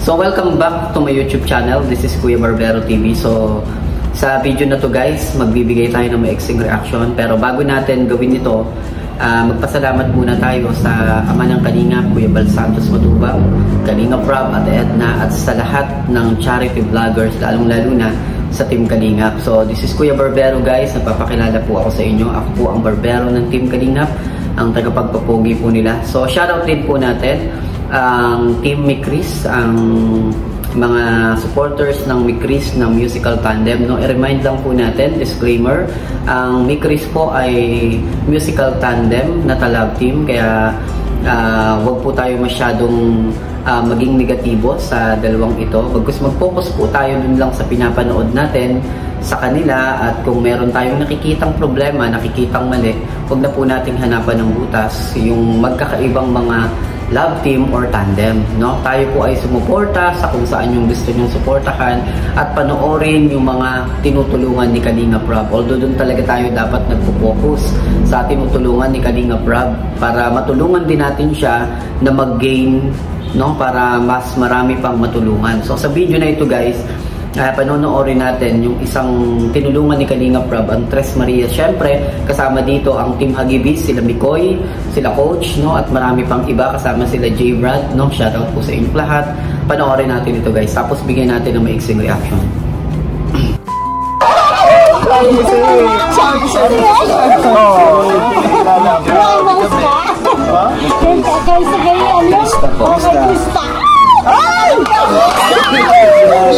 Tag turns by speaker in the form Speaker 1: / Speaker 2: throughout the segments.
Speaker 1: So welcome back to my YouTube channel. This is Kuya Barbero TV. So sa video na to guys, magbibigay tayo ng maiksing reaction. Pero bago natin gawin ito, magpasalamat muna tayo sa ama ng Kalingap, Kuya Bal Santos Matubang, Kalingap Rob at Edna, at sa lahat ng charity vloggers, lalong lalo na sa Team Kalingap. So this is Kuya Barbero guys, nagpapakilala po ako sa inyo. Ako po ang Barbero ng Team Kalingap, ang tagapagpapogi po nila. So shoutout din po natin ang Team Mikris, ang mga supporters ng Mikris ng musical tandem. No, i-remind lang po natin, disclaimer, ang Mikris po ay musical tandem na talab team, kaya wag po tayo masyadong maging negatibo sa dalawang ito. Bagkus mag-focus po tayo dun lang sa pinapanood natin sa kanila, at kung meron tayong nakikitang problema, nakikitang mali, wag na po nating hanapan ng butas yung magkakaibang mga love team or tandem, no? Tayo po ay sumuporta sa kung saan yung gusto nyong suportahan at panoorin yung mga tinutulungan ni Kalingap Rob. Although doon talaga tayo dapat nagpo-focus sa tinutulungan ni Kalingap Rob para matulungan din natin siya na mag-gain, no? Para mas marami pang matulungan. So sa video na ito guys, panonoorin natin yung isang tinulungan ni Kalingap Rob, ang Tres Maria. Siyempre, kasama dito ang Team Hagibis, sila Mikoy, sila Coach, no? At marami pang iba, kasama sila J. Brad, no? Shoutout po sa inyong lahat. Panoorin natin ito guys, tapos bigyan natin ng maiksing reaction.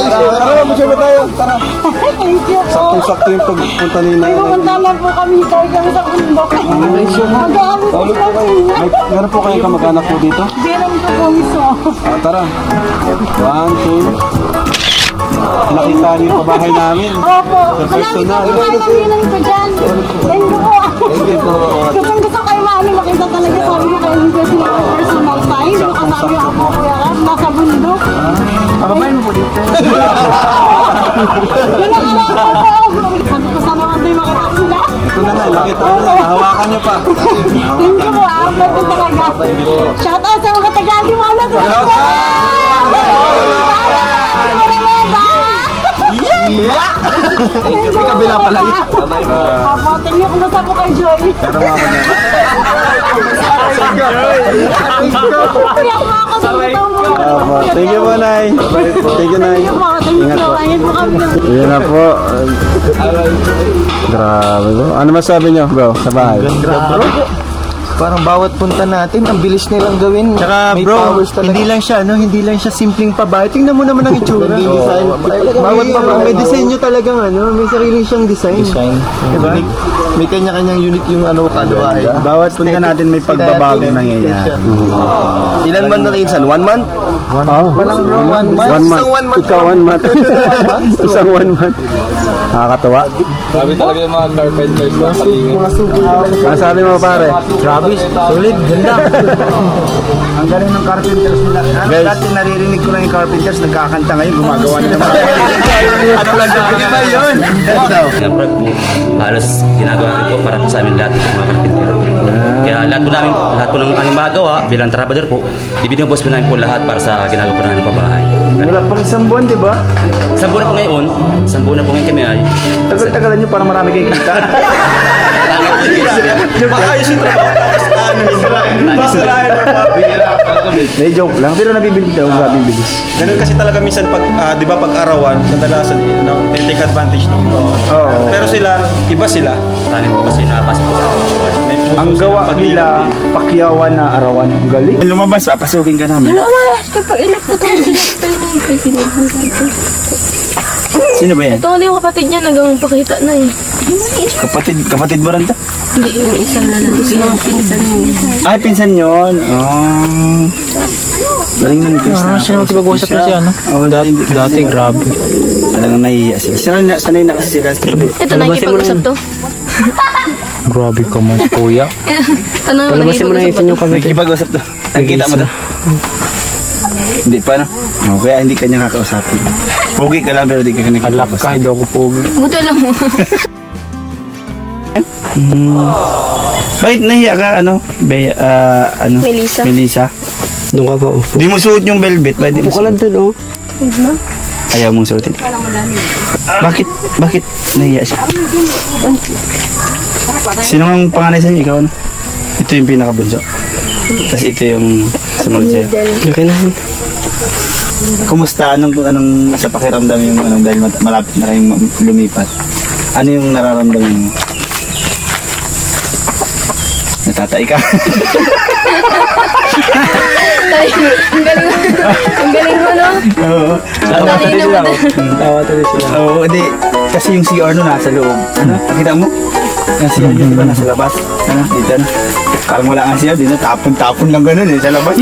Speaker 2: Tara, masyaba tayo. Tara. Sakto-sakto yung pagpunta nila.
Speaker 3: May pupunta lang po kami talagang sa bundok.
Speaker 2: Meron po kayong kamag-anak po dito?
Speaker 3: Meron po kami sa.
Speaker 2: Tara. 1, 2. Nakita niyo yung bahay namin.
Speaker 3: Opo. Personal. Malapit po kayo ko dyan. Thank you po. Kapag gusto kayo mami, makita talaga sabi ko kayo yung personal time. Yung kasabi ako po kuya Kat, nasa bundok.
Speaker 2: Kababayan mo po dito.
Speaker 3: Yun ang alam ko po. Sabi ko sana kami makita sila.
Speaker 2: Ito na nga, nakita ko na. Hawakan niyo pa.
Speaker 3: Thank you po. Apat po talaga. Shout out sa mga taga-Liwala.
Speaker 2: May kabila pala.
Speaker 3: Thank you kung nasa po kay Joy.
Speaker 2: Pero mga thank you po, Nay. Thank you, Nay. Ingat po. Yan na po. Grabe po. Ano masabi nyo, bro, sa bahay?
Speaker 4: Grabe. Parang bawat punta natin, ang bilis nilang gawin.
Speaker 2: Tsaka bro,
Speaker 4: hindi lang siya, no? Hindi lang siya simpleng pabahay. Tingnan mo naman ang itsura. Bawat pabahay, may disenyo talagang ano, may sarili siyang design. Diba? May kanya-kanyang unique yung ano, kaduhay.
Speaker 2: Bawat punta natin may pagbabago nangyayari.
Speaker 4: Ilan man na rin, 1 month?
Speaker 2: Walang 1 month. Ikaw 1 month. Isang 1 month. Nakakatawa.
Speaker 5: Sabi talaga yung mga carpenters na kalingin.
Speaker 2: Ano sabi mo, pare?
Speaker 4: Grabe, solid, ganda.
Speaker 2: Ang galing ng carpenters nila. Dati naririnig ko lang yung carpenters, nagkakanta ngayon, gumagawa nila.
Speaker 4: Ano lang ba yun?
Speaker 6: Siyempre po, halos ginagawa rin po para sa amin lahat ng mga karpintero. Kaya lahat po ng aming magawa bilang trabador po, ibinubos po namin po lahat para sa ginagawa po namin pabahay.
Speaker 2: Wala pang isang buwan, di ba?
Speaker 6: Isang buwan na po ngayon, kami ay...
Speaker 2: Tagal-tagalan nyo para marami kayong kita.
Speaker 4: Ayos yung trabaho.
Speaker 2: May joke lang, pero nabibilis daw, nabibilis.
Speaker 5: Ganun kasi talaga minsan pag, di ba pag arawan, kadalasan, take advantage ng ito. Pero sila, iba sila.
Speaker 6: Tanin po kasi napasok po sa
Speaker 2: Ang gawa nila, pakyawan na arawan. Ang galing. Lumabas, papasukin ka namin. Sino ba yan?
Speaker 7: Ito yung kapatid niya, nagang pakita na eh.
Speaker 2: Kapatid mo rin ta?
Speaker 7: Hindi, yung isang lalaki. Yung pinsan mo.
Speaker 2: Ay, pinsan yun. Galing na ni Chris.
Speaker 4: Siya naman tipag-usap na siya, no? Dati, grabe.
Speaker 2: Talagang nahihiya sila. Sanay na kasi sila.
Speaker 7: Ito, nakikipag-usap to.
Speaker 4: Grabe ka man, kuya.
Speaker 7: Palabasin mo na yung inyong
Speaker 2: May kipag-usap to. Nakikita mo to. Hindi pa, no? Kaya hindi kanya kakausapin. Pogi ka lang, pero hindi ka kanya kakausapin.
Speaker 4: Kahit ako pogi.
Speaker 7: Buto lang mo.
Speaker 2: Bakit nahiya ka, ano? Melissa?
Speaker 7: Melissa.
Speaker 8: Doon ka pa, upo.
Speaker 2: Di mo suot yung velvet. Pwede mo
Speaker 8: Upo ka lang
Speaker 2: suot.
Speaker 8: doon, oh.
Speaker 2: Ayaw mong suotin. Bakit? Bakit nahiya siya? Sino ang panganay sa inyo? Ikaw, ano? Ito yung pinakabunso. Tapos ito yung sumunod sa'yo.
Speaker 8: Okay na.
Speaker 2: Kumusta? Anong sa pakiramdam yung dahil malapit na kayong lumipat? Ano yung nararamdaman mo? Natatay ka?
Speaker 7: Ang galing mo, no?
Speaker 2: Oo. Tawa tuloy sila.
Speaker 8: Tawa tuloy sila.
Speaker 2: Oo, hindi. Kasi yung CR no nasa loob. Ano? Pakita mo? Yung CR nyo, diba? Nasa labas. Ano? Dito na. Parang wala nga CR. Dito, tapon-tapon lang ganun eh. Sa labas.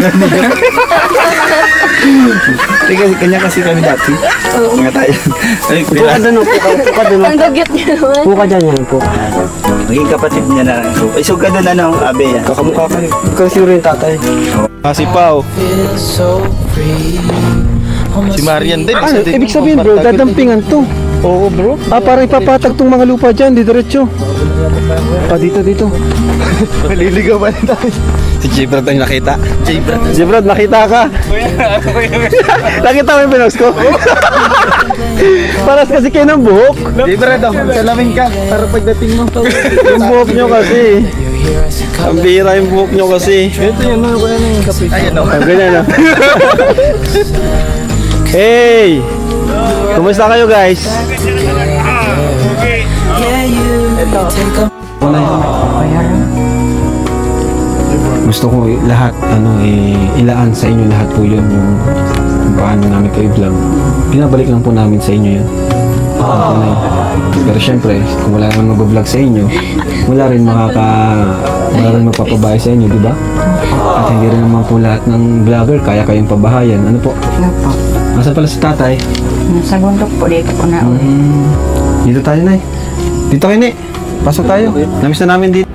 Speaker 2: Kasi kanya kasi kami dati. Mga tayo.
Speaker 8: Upo ka doon, upo ka doon.
Speaker 7: Ang dugyot niya naman.
Speaker 8: Upo ka dyan yan, upo.
Speaker 2: Maging kapatid niya na. So ka doon, ano, Abe yan.
Speaker 8: Kakamukha ka. Ikaw siguro yung tatay.
Speaker 5: Si Pao. Si Marian din.
Speaker 4: Ano, ibig sabihin bro, dadampingan to.
Speaker 5: Oo bro.
Speaker 4: Para ipapatag tong mga lupa dyan, di diretso. Dito. Maliligaw ba na tayo?
Speaker 5: Si Jibrad ang nakita.
Speaker 4: Jibrad, nakita ka? Nakita mo yung pinos ko? Paras kasi kayo ng buhok.
Speaker 5: Jibrad, salamin ka para pagdating mo.
Speaker 4: Yung buhok nyo kasi.
Speaker 5: Ang bihira yung buhok nyo kasi.
Speaker 4: Ito yun, ano ba yan yung kapit?
Speaker 5: Ayan o.
Speaker 4: Ganyan na. Hey! Kumusta kayo guys?
Speaker 8: Gusto ko lahat, ilaan sa inyo lahat po yun, yung paano namin kayo vlog. Pinabalik lang po namin sa inyo yun. Pero syempre, kung wala naman mag-vlog sa inyo, wala rin magpapabahay sa inyo, di ba? At hindi rin naman po lahat ng vlogger kaya kayong pabahayan. Ano po? Nasaan pala si tatay?
Speaker 9: Sa bundok po, dito po na.
Speaker 8: Dito tayo, Nay. Dito kayo, Nay. Pasok tayo. Namiss na namin dito.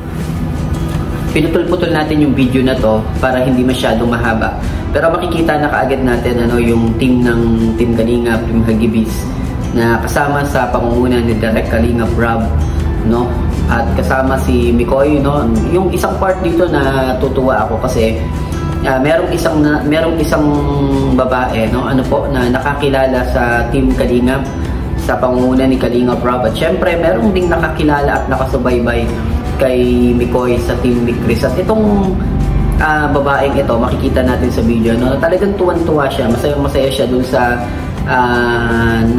Speaker 1: Pinutol-putol natin yung video na to para hindi masyadong mahaba. Pero makikita na kaagad natin yung team ng Team Kalingap, Team Hagibis, na kasama sa pangunguna ni Direk Kalingap Rob, no? At kasama si Mikoy, no? Yung isang part dito na tutuwa ako kasi merong isang babae, no? Ano po, na nakakilala sa Team Kalingap sa pangunguna ni Kalingap Rob. At syempre, merong ding nakakilala at nakasubaybay kay Mikoy sa Team Mikris. At itong babaeng ito, makikita natin sa video, no? Talagang tuwan-tuwa siya, masaya siya dun sa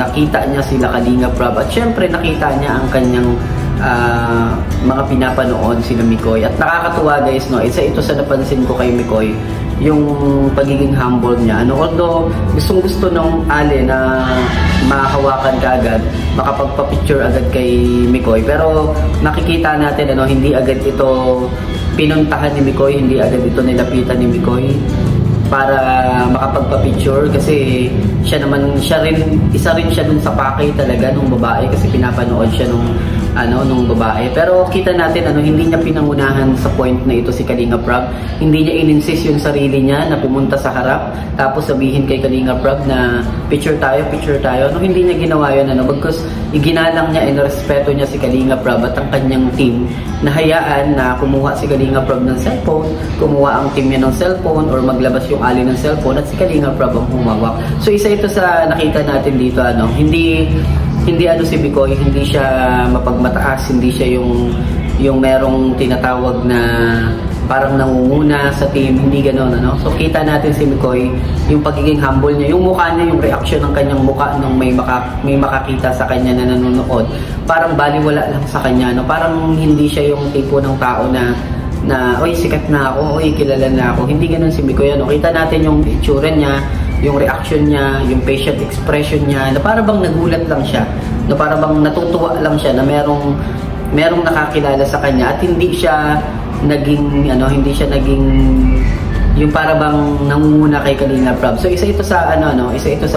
Speaker 1: nakita niya sila Kalingap Rob. At syempre, nakita niya ang kanyang mga pinapanood sila Mikoy. At nakakatuwa guys, no? Isa ito sa napansin ko kay Mikoy, yung pagiging humble niya. Although gustong-gusto ng Ale na mahawakan ka agad, makapagpa-picture agad kay Mikoy, pero nakikita natin hindi agad ito pinuntahan ni Mikoy, hindi agad ito nilapitan ni Mikoy para makapagpa-picture, kasi isa rin siya dun sa pakay talaga nung babae, kasi pinapanood siya nung babae. Pero kita natin hindi niya pinangunahan sa point na ito si Kalingap Rob. Hindi niya in-insist yung sarili niya na pumunta sa harap tapos sabihin kay Kalingap Rob na picture tayo. Hindi niya ginawa yun, because iginalang niya, inerespeto niya si Kalingap Rob at ang kanyang team, na hayaan na kumuha si Kalingap Rob ng cellphone, kumuha ang team niya ng cellphone, or maglabas yung Ali ng cellphone, at si Kalingap Rob ang humawak. So isa ito sa nakita natin dito, hindi si Mikoy, hindi siya mapagmataas, hindi siya yung merong tinatawag na parang nangunguna sa team, hindi gano'n, So kita natin si Mikoy, yung pagiging humble niya, yung mukha niya, yung reaction ng kanyang mukha nung may makakita sa kanya na nanonood, parang baliwala lang sa kanya, Parang hindi siya yung tipo ng tao na oy, sikat na ako, oy, kilala na ako. Hindi gano'n si Mikoy, Kita natin yung itsura niya, yung reaction niya, yung facial expression niya, na para bang nagulat lang siya, na para bang natutuwa lang siya na merong nakakilala sa kanya, at hindi siya naging yung para bang nangunguna kay Kalingap Rob. So isa ito sa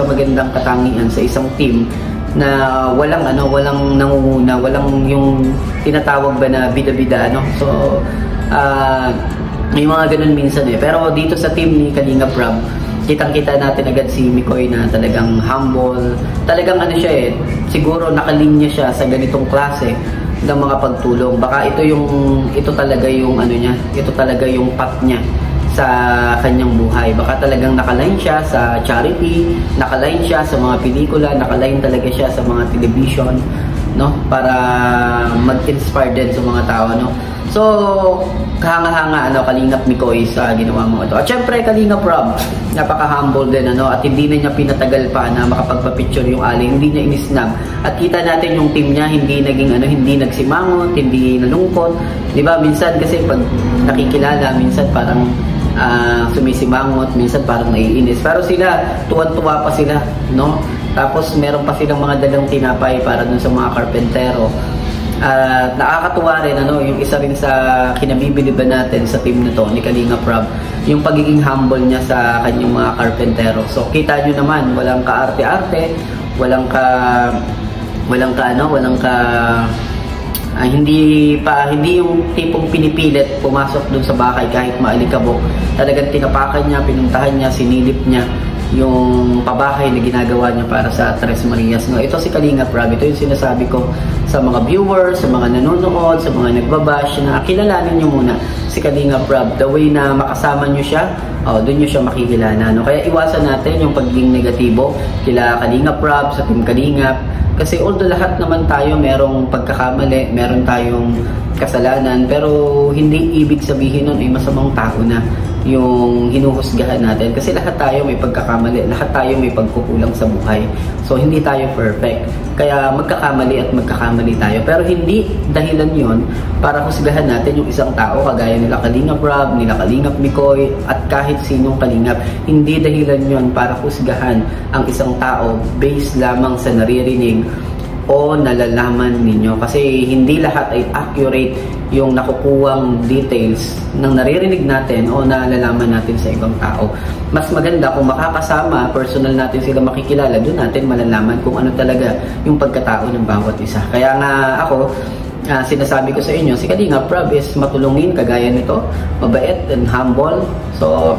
Speaker 1: magandang katangian sa isang team na walang nangunguna, walang yung tinatawag ba na bida-bida, So may mga ganun minsan pero dito sa team ni Kalingap Rob, kitang-kita natin agad si Mikoy na talagang humble, talagang siya siguro nakalinya siya sa ganitong klase ng mga pagtulong. Baka ito talaga yung path niya sa kanyang buhay. Baka talagang nakaline siya sa charity, nakaline siya sa mga pelikula, nakaline talaga siya sa mga television, no? Para mag-inspire din sa mga tao, no? So, kahanga-hanga, Kalingap Mikoy sa ginawa mo ito. At syempre, Kalingap Rob, napaka-humble din, at hindi na niya pinatagal pa na makapagpa-picture yung Ali, hindi niya inisnab. At kita natin yung team niya, hindi naging, hindi nagsimangot, hindi nalungkot. Diba, minsan kasi pag nakikilala, minsan parang sumisimangot, minsan parang naiinis. Pero sila, tuwan-tuwa pa sila, no? Tapos, meron pa silang mga dalang tinapay para dun sa mga karpentero. Nakakatuwa rin, yung isa rin sa kinabibiliban natin sa team na to ni Kalingap Rob, yung pagiging humble niya sa kanyang mga karpentero. So kita nyo naman, walang ka-arte-arte, hindi yung tipong pinipilit pumasok dun sa bahay kahit maalikabok. Talagang tinapakan niya, pinuntahan niya, sinilip niya yung pabahay na ginagawa niya para sa Tres Marias. No, ito si Kalingap Rob, ito yung sinasabi ko sa mga viewers, sa mga nanonood, sa mga nagbabash, na kilalanin niyo muna si Kalingap Rob. The way na makasama niyo siya, doon niyo siya makikilala. No? Kaya iwasan natin yung pagiging negatibo kila Kalingap Rob, sa Team Kalingap. Kasi although lahat naman tayo merong pagkakamali, meron tayong kasalanan, pero hindi ibig sabihin nun ay masamang tao na yung hinuhusgahan natin. Kasi lahat tayo may pagkakamali, lahat tayo may pagkukulang sa buhay. So hindi tayo perfect. Kaya magkakamali at magkakamali tayo. Pero hindi dahilan yon para husgahan natin yung isang tao kagaya nila Kalingap Rob, nila Kalingap Mikoy, at kahit sinong kalingap. Hindi dahilan yon para husgahan ang isang tao based lamang sa naririnig o nalalaman ninyo. Kasi hindi lahat ay accurate yung nakukuwang details ng naririnig natin o nalalaman natin sa ibang tao. Mas maganda kung makakasama, personal natin sila makikilala, doon natin malalaman kung ano talaga yung pagkatao ng bawat isa. Kaya nga ako, sinasabi ko sa inyo, si Kalingap Rob is matulungin kagaya nito, mabait and humble. So,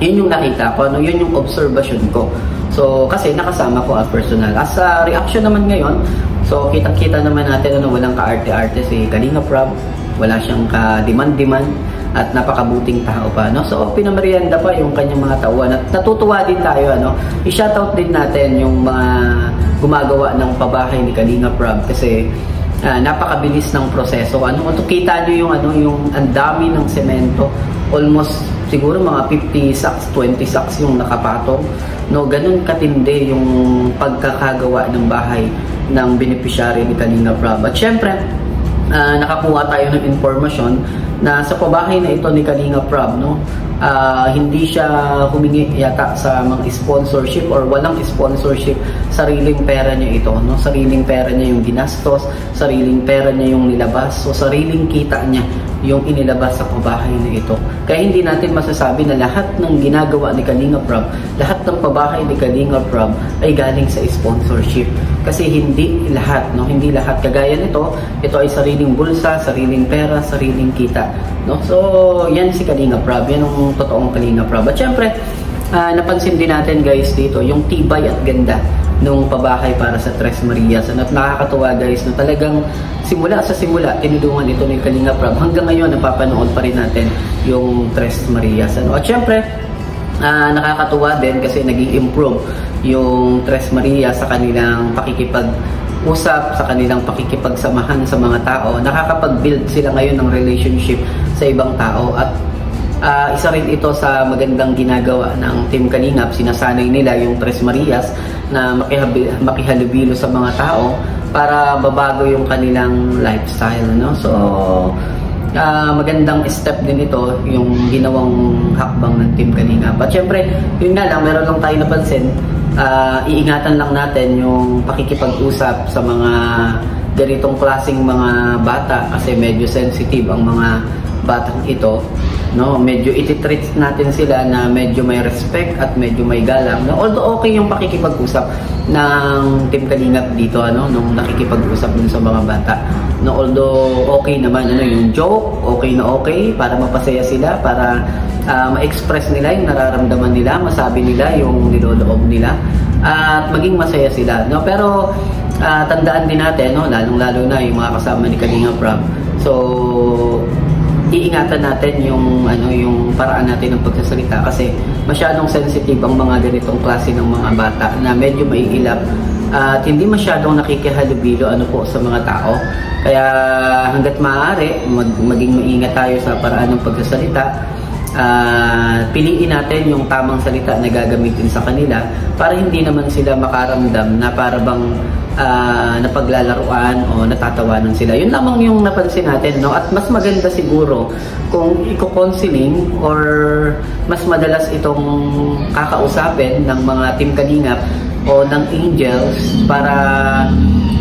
Speaker 1: yun yung nakita ko, yun yung observation ko. So, kasi nakasama ko personal. As a reaction naman ngayon, so kitang-kita naman natin walang ka-arte-arte si Kalingap Rob, wala siyang ka-demand-demand, at napakabuting tao pa, no? So, pinamerienda pa yung kanyang mga tauhan, at natutuwa din tayo, i-shoutout din natin yung mga gumagawa ng pabahay ni Kalingap Rob, kasi napakabilis ng proseso. Kita nyo yung ang dami ng semento, almost siguro mga 50 sacks, 20 sacks yung nakapatong. No, ganun katindi yung pagkakagawa ng bahay ng beneficiary ni Kalingap Rob. At syempre, nakakuha tayo ng informasyon na sa pabahay na ito ni Kalingap Rob, hindi siya humingi yata sa mga sponsorship or walang sponsorship. Sariling pera niya ito, sariling pera niya yung ginastos, sariling pera niya yung nilabas, so sariling kita niya yung inilabas sa pabahay na ito. Kaya hindi natin masasabi na lahat ng ginagawa ni Kalingap Rob, lahat ng pabahay ni Kalingap Rob ay galing sa sponsorship. Kasi hindi lahat, hindi lahat. Kagaya nito, ito ay sariling bulsa, sariling pera, sariling kita. So, yan si Kalingap Rob, yan ang totoong Kalingap Rob. At syempre, napansin din natin guys dito, yung tibay at ganda nung pabahay para sa Tres Marias. At nakakatuwa guys, talagang simula sa simula, tinulungan ito ni Kalingap Rob. Hanggang ngayon, napapanood pa rin natin yung Tres Marias. At syempre, nakakatuwa din kasi nag-i-improve yung Tres Marias sa kanilang pakikipag-usap, sa kanilang pakikipagsamahan sa mga tao. Nakakapag-build sila ngayon ng relationship sa ibang tao. At isa rin ito sa magandang ginagawa ng Team Kalingap. Sinasanay nila yung Tres Marias na makihalubilo sa mga tao para babago yung kanilang lifestyle. So, magandang step din ito yung ginawang hakbang ng Team Kalingap. At syempre, yun nga lang, meron lang tayo napansin, iingatan lang natin yung pakikipag-usap sa mga ganitong klaseng mga bata kasi medyo sensitive ang mga batang ito. Medyo ititreat natin sila na medyo may respect at medyo may galang. Although okay yung pakikipag-usap ng Team Kalingap dito, nung nakikipag-usap dun sa mga bata. Although okay naman, yung joke, okay na okay, para mapasaya sila, para ma-express nila yung nararamdaman nila, masabi nila yung niloloob nila, at maging masaya sila. Pero tandaan din natin, lalong-lalo na yung mga kasama ni Kalingap Rob. So, iingatan natin yung yung paraan natin ng pagsasalita kasi masyadong sensitive ang mga ganitong klase ng mga bata na medyo maiilap at hindi masyadong nakikihalubilo po sa mga tao. Kaya hangga't maaari maging maingat tayo sa paraan ng pagsasalita. Piliin natin yung tamang salita na gagamitin sa kanila para hindi naman sila makaramdam na para bang napaglalaruan o natatawanan sila. Yun lamang yung napansin natin, no? At mas maganda siguro kung i-counseling or mas madalas itong kakausapin ng mga Team Kalingap o ng Angels para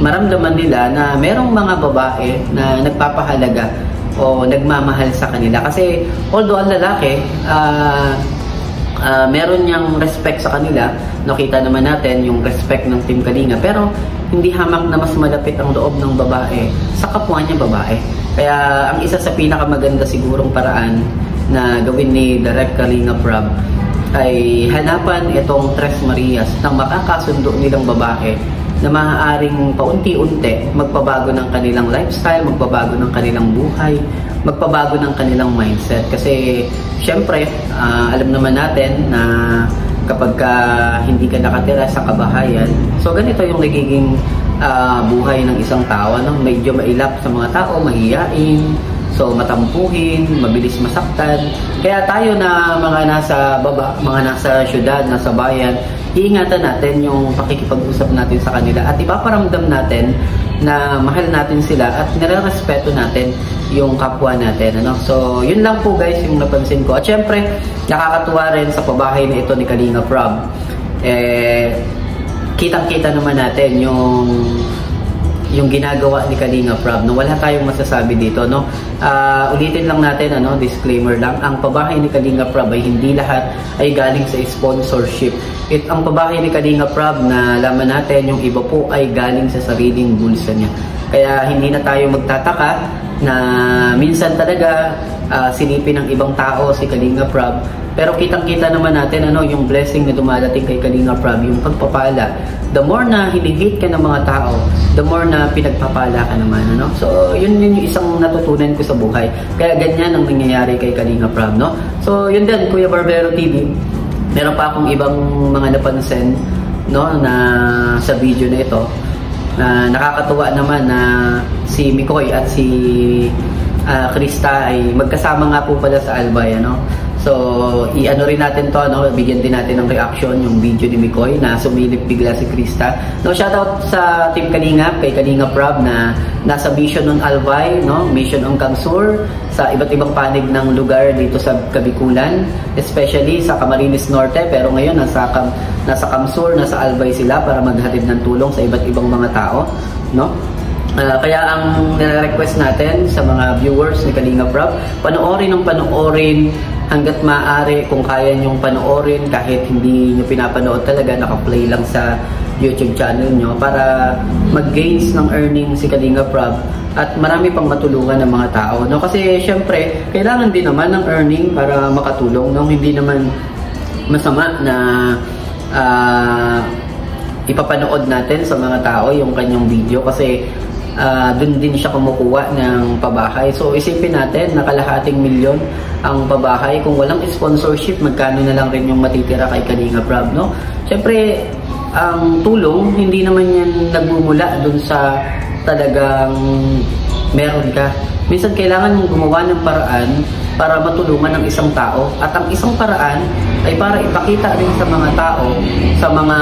Speaker 1: maramdaman nila na merong mga babae na nagpapahalaga o nagmamahal sa kanila. Kasi although ang lalaki meron niyang respect sa kanila, nakita naman natin yung respect ng Team Kalinga, pero hindi hamak na mas malapit ang loob ng babae sa kapwa niya babae. Kaya ang isa sa pinakamaganda sigurong paraan na gawin ni Direk Kalinga Prab ay hanapan itong Tres Marias ng makakasundo nilang babae na maaaring paunti-unti magpabago ng kanilang lifestyle, magpabago ng kanilang buhay, magpabago ng kanilang mindset. Kasi syempre, alam naman natin na kapag hindi ka nakatira sa kabahayan, so ganito yung nagiging buhay ng isang tao, no? Medyo mailap sa mga tao, mahiyain, so matampuhin, mabilis masaktan. Kaya tayo na mga nasa baba, mga nasa syudad, nasa bayan, iingatan natin yung pakikipag-usap natin sa kanila at ipaparamdam natin na mahal natin sila at nire-respeto natin yung kapwa natin, ano? So, yun lang po guys yung napansin ko. At syempre, nakakatuwa rin sa pabahay na ito ni Kalinga Prab. Kitang-kita naman natin yung ginagawa ni Kalinga Prab, no? Wala tayong masasabi dito, no? Ulitin lang natin, disclaimer lang, ang pabahay ni Kalinga Prab ay hindi lahat ay galing sa sponsorship. Ang pabahay ni Kalinga Prab na laman natin, yung iba po ay galing sa sariling bulsa niya. Kaya hindi na tayo magtataka na minsan talaga silipin ng ibang tao si Kalinga Prab. Pero kitang-kita naman natin yung blessing na dumadating kay Kalinga Prab, yung pagpapala. The more na hinihate ka ng mga tao, the more na pinagpapala ka naman, ano? So, yun yung isang natutunan ko sa buhay. Kaya ganyan ang nangyayari kay Kalinga Prab, no? So, yun din, Kuya Barbero TV. Meron pa akong ibang mga napansin, no, na sa video na ito. Na nakakatuwa naman na si Mikoy at si Krista ay magkasama nga po pala sa Albay, ano? So, rin natin to, bigyan din natin ng reaction yung video ni Mikoy na sumilip bigla si Krista. No, shoutout sa Team Kalingap, kay Kalinga Prab na nasa mission on Albay, no? Mission on Kamsur, sa iba't ibang panig ng lugar dito sa Kabikulan, especially sa Camarines Norte, pero ngayon nasa Kamsur, nasa Albay sila para maghatid ng tulong sa iba't ibang mga tao, no? Kaya ang nire-request natin sa mga viewers ni Kalinga Prab, panoorin hanggat maaari, kung kaya nyong panoorin kahit hindi nyo pinapanood talaga, naka-play lang sa YouTube channel nyo para mag-gains ng earnings si Kalinga Prab at marami pang matulungan ng mga tao, no? Kasi syempre kailangan din naman ng earning para makatulong, no? Hindi naman masama na ipapanood natin sa mga tao yung kanyang video kasi dun din siya kumukuha ng pabahay. So isipin natin, nakalahating milyon ang pabahay. Kung walang sponsorship, magkano na lang rin yung matitira kay Kalinga Prab, no? Siyempre, ang tulong, hindi naman yan nagmumula dun sa talagang meron ka. Minsan kailangan mong gumawa ng paraan para matulungan ng isang tao. At ang isang paraan ay para ipakita rin sa mga tao, sa mga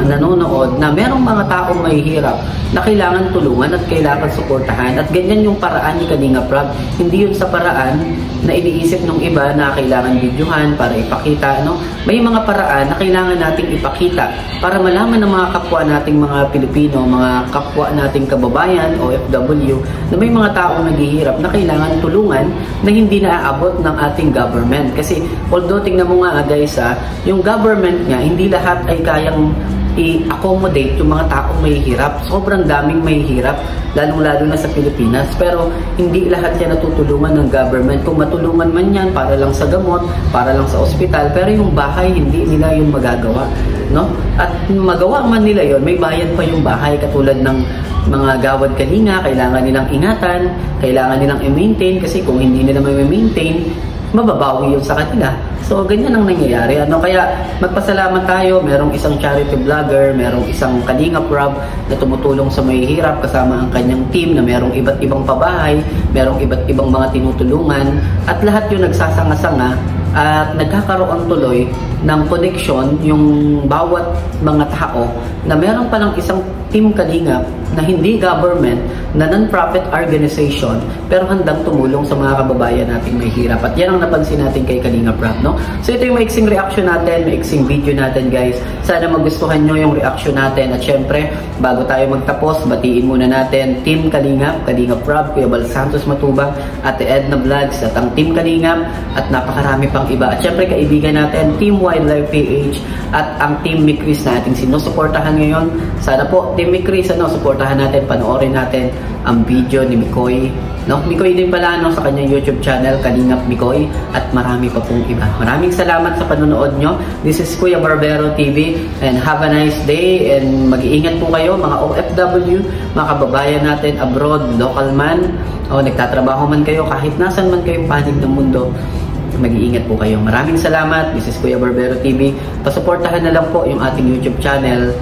Speaker 1: nanonood, na merong mga taong mahihirap na kailangan tulungan at kailangan suportahan. At ganyan yung paraan ni Kalinga Prab. Hindi yun sa paraan na iniisip ng iba na kailangan videohan para ipakita, no? May mga paraan na kailangan nating ipakita para malaman ng mga kapwa nating mga Pilipino, mga kapwa nating kababayan o OFW, na may mga taong naghihirap na kailangan tulungan na hindi naaabot ng ating government. Kasi although tingnan mo nga guys, yung government nga, hindi lahat ay kayang i-accommodate yung mga taong mahihirap. Sobrang daming mahihirap, lalong-lalo na sa Pilipinas. Pero hindi lahat yan natutulungan ng government. Kung matulungan man yan para lang sa gamot, para lang sa ospital, pero yung bahay, hindi nila yung magagawa. No? At magawa man nila yon, may bayad pa yung bahay, katulad ng mga gawad kalinga, kailangan nilang ingatan, kailangan nilang i-maintain, kasi kung hindi nila may-maintain, mababawi yun sa kanila. So, ganyan ang nangyayari. Kaya magpasalamat tayo, merong isang charity vlogger, merong isang Kalingap Rob na tumutulong sa mahihirap kasama ang kanyang team na merong iba't ibang pabahay, merong iba't ibang mga tinutulungan, at lahat yun nagsasanga-sanga at nagkakaroon tuloy ng connection yung bawat mga tao na meron palang isang team Kalingap na hindi government, na non-profit organization, pero handang tumulong sa mga kababayan nating may hirap. At yan ang napansin natin kay Kalingap Rob, no? So ito yung maiksing reaction natin, maiksing video natin, guys. Sana magustuhan nyo yung reaction natin. At syempre, bago tayo magtapos, batiin muna natin Team Kalingap, Kalingap Rob, Kuya Bal Santos Matubang, Ate Edna Vlogs, at ang Team Kalingap, at napakarami pang iba. At syempre, kaibigan natin, Team Wildlife PH, at ang Team Mikris na ating sinusuportahan ngayon. Sana po, Team Mikris, suportahan natin, panoorin natin ang video ni Mikoy. No? Mikoy din pala, no, sa kanyang YouTube channel, Kalingap Mikoy, at marami pa pong iba. Maraming salamat sa panonood nyo. This is Kuya Barbero TV, and have a nice day, and mag-iingat po kayo, mga OFW, mga kababayan natin abroad, local man, o nagtatrabaho man kayo, kahit nasan man kayong panig ng mundo, mag-iingat po kayo. Maraming salamat. This is Kuya Barbero TV. Pasuportahan na lang po yung ating YouTube channel.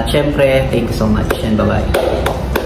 Speaker 1: Siyempre, thank you so much, and bye-bye.